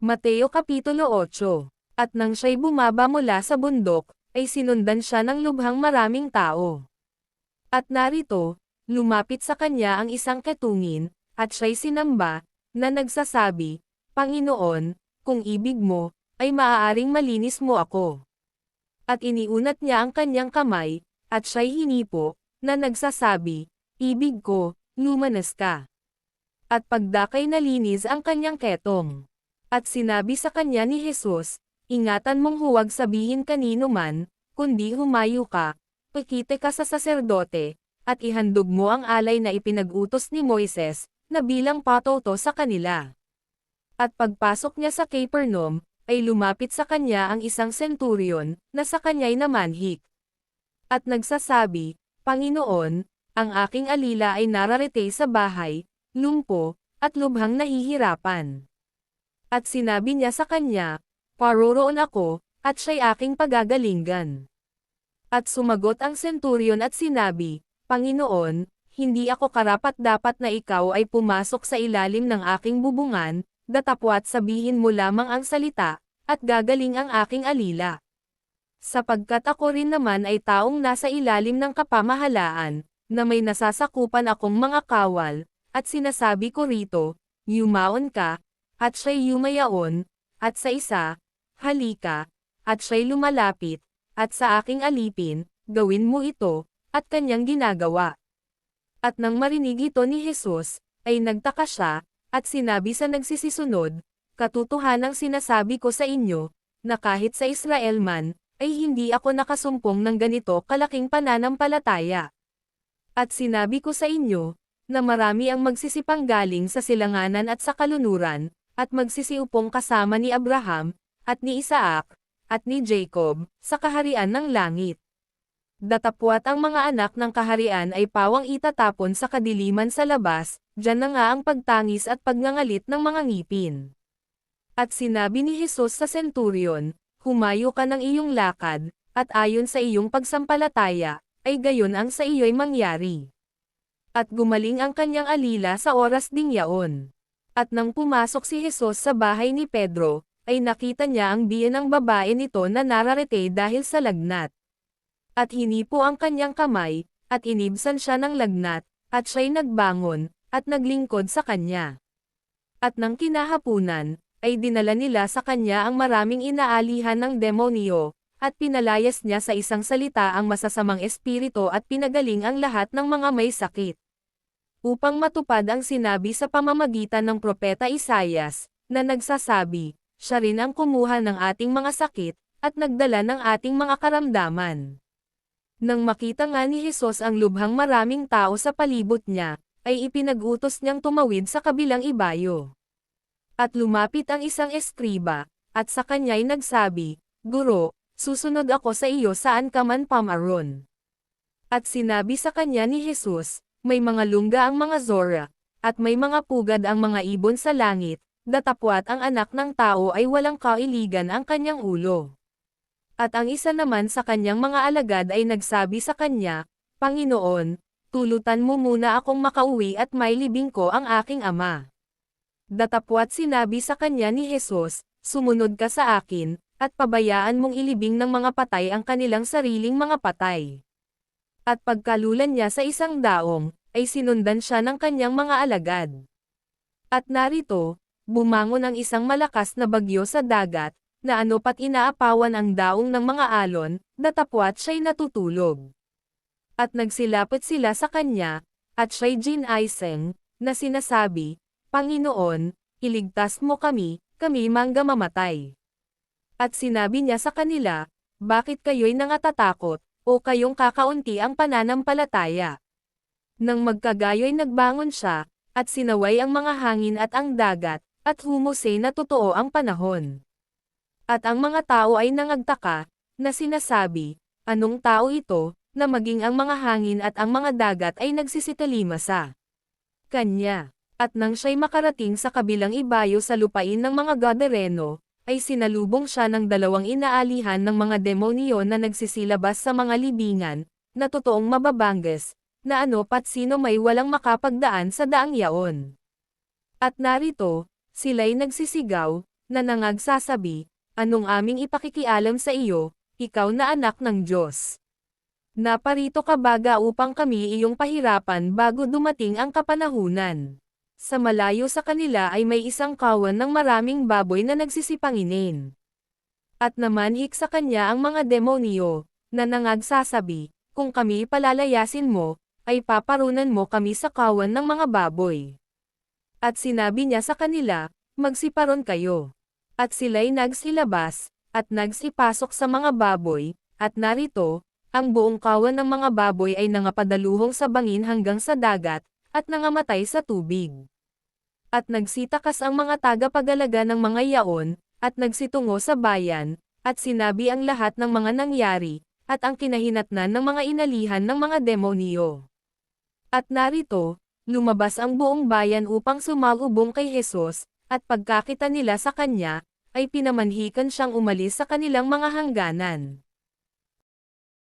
Mateo Kapitulo 8. At nang siya'y bumaba mula sa bundok, ay sinundan siya ng lubhang maraming tao. At narito, lumapit sa kanya ang isang ketungin, at siya'y sinamba, na nagsasabi, Panginoon, kung ibig mo, ay maaaring malinis mo ako. At iniunat niya ang kanyang kamay, at siya'y hinipo, na nagsasabi, Ibig ko, lumanas ka. At pagdakay nalinis ang kanyang ketong. At sinabi sa kanya ni Jesus, Ingatan mong huwag sabihin kanino man, kundi humayo ka, pakite ka sa saserdote, at ihandog mo ang alay na ipinag-utos ni Moises, na bilang patoto sa kanila. At pagpasok niya sa Capernaum, ay lumapit sa kanya ang isang centurion, na sa kanya'y namanhik. At nagsasabi, Panginoon, ang aking alila ay nararite sa bahay, lumpo, at lubhang nahihirapan. At sinabi niya sa kanya, Paroroon ako, at siya'y aking pagagalingan. At sumagot ang centurion at sinabi, Panginoon, hindi ako karapat-dapat na ikaw ay pumasok sa ilalim ng aking bubungan, datapwat sabihin mo lamang ang salita, at gagaling ang aking alila. Sapagkat ako rin naman ay taong nasa ilalim ng kapamahalaan, na may nasasakupan akong mga kawal, at sinasabi ko rito, yumaon ka, at siya'y yumayaon, at sa isa, halika, at siya'y lumalapit, at sa aking alipin, gawin mo ito, at kanyang ginagawa. At nang marinig ito ni Jesus, ay nagtaka siya, at sinabi sa nagsisisunod, Katotohanang sinasabi ko sa inyo, na kahit sa Israel man, ay hindi ako nakasumpong ng ganito kalaking pananampalataya. At sinabi ko sa inyo, na marami ang magsisipang galing sa silanganan at sa kalunuran, at magsisiupong kasama ni Abraham, at ni Isaac, at ni Jacob, sa kaharian ng langit. Datapwat ang mga anak ng kaharian ay pawang itatapon sa kadiliman sa labas, diyan na nga ang pagtangis at pagngangalit ng mga ngipin. At sinabi ni Jesus sa centurion, Humayo ka ng iyong lakad, at ayon sa iyong pagsampalataya, ay gayon ang sa iyo'y mangyari. At gumaling ang kanyang alila sa oras ding yaon. At nang pumasok si Jesus sa bahay ni Pedro, ay nakita niya ang biyen ng babae nito na nararite dahil sa lagnat. At hinipo ang kanyang kamay, at inibsan siya ng lagnat, at siya'y nagbangon, at naglingkod sa kanya. At nang kinahapunan, ay dinala nila sa kanya ang maraming inaalihan ng demonyo, at pinalayas niya sa isang salita ang masasamang espiritu at pinagaling ang lahat ng mga may sakit. Upang matupad ang sinabi sa pamamagitan ng propeta Isaias, na nagsasabi, siya rin ang kumuha ng ating mga sakit, at nagdala ng ating mga karamdaman. Nang makita nga ni Jesus ang lubhang maraming tao sa palibot niya, ay ipinag-utos niyang tumawid sa kabilang ibayo. At lumapit ang isang eskriba, at sa kanya'y nagsabi, Guro, susunod ako sa iyo saan ka man pamaron. At sinabi sa kanya ni Jesus, may mga lungga ang mga zora, at may mga pugad ang mga ibon sa langit, datapwat ang anak ng tao ay walang kailigan ang kanyang ulo. At ang isa naman sa kanyang mga alagad ay nagsabi sa kanya, Panginoon, tulutan mo muna akong makauwi at mailibing ko ang aking ama. Datapwat sinabi sa kanya ni Jesus, sumunod ka sa akin, at pabayaan mong ilibing ng mga patay ang kanilang sariling mga patay. At pagkalulan niya sa isang daong, ay sinundan siya ng kanyang mga alagad. At narito, bumangon ang isang malakas na bagyo sa dagat, na ano pat inaapawan ang daong ng mga alon, datapwat siya'y natutulog. At nagsilapit sila sa kanya, at siya'y ginaiseng, na sinasabi, Panginoon, iligtas mo kami, kami mangga mamatay. At sinabi niya sa kanila, bakit kayo'y nangatatakot, o kayong kakaunti ang pananampalataya? Nang magkagayo'y nagbangon siya, at sinaway ang mga hangin at ang dagat, at humusay na totoo ang panahon. At ang mga tao ay nangagtaka, na sinasabi, anong tao ito, na maging ang mga hangin at ang mga dagat ay nagsisitalima sa kanya. At nang siya'y makarating sa kabilang ibayo sa lupain ng mga Gadareno, ay sinalubong siya ng dalawang inaalihan ng mga demonyo na nagsisilabas sa mga libingan, na totoong mababangges, na ano pat sino may walang makapagdaan sa daang yaon. At narito, sila'y nagsisigaw, na nangagsasabi, "Anong aming ipakikialam sa iyo, ikaw na anak ng Diyos? Naparito ka baga upang kami iyong pahirapan bago dumating ang kapanahunan." Sa malayo sa kanila ay may isang kawan ng maraming baboy na nagsisipanginin. At namanhik sa kanya ang mga demonyo, na nangagsasabi, "Kung kami palalayasin mo, ay paparunan mo kami sa kawan ng mga baboy." At sinabi niya sa kanila, "Magsiparon kayo." At sila'y nagsilabas, at nagsipasok sa mga baboy, at narito, ang buong kawan ng mga baboy ay nangapadaluhong sa bangin hanggang sa dagat, at nangamatay sa tubig. At nagsitakas ang mga tagapag-alaga ng mga yaon, at nagsitungo sa bayan, at sinabi ang lahat ng mga nangyari, at ang kinahinatnan ng mga inalihan ng mga demonyo. At narito, lumabas ang buong bayan upang sumalubong kay Jesus, at pagkakita nila sa kanya, ay pinamanhikan siyang umalis sa kanilang mga hangganan.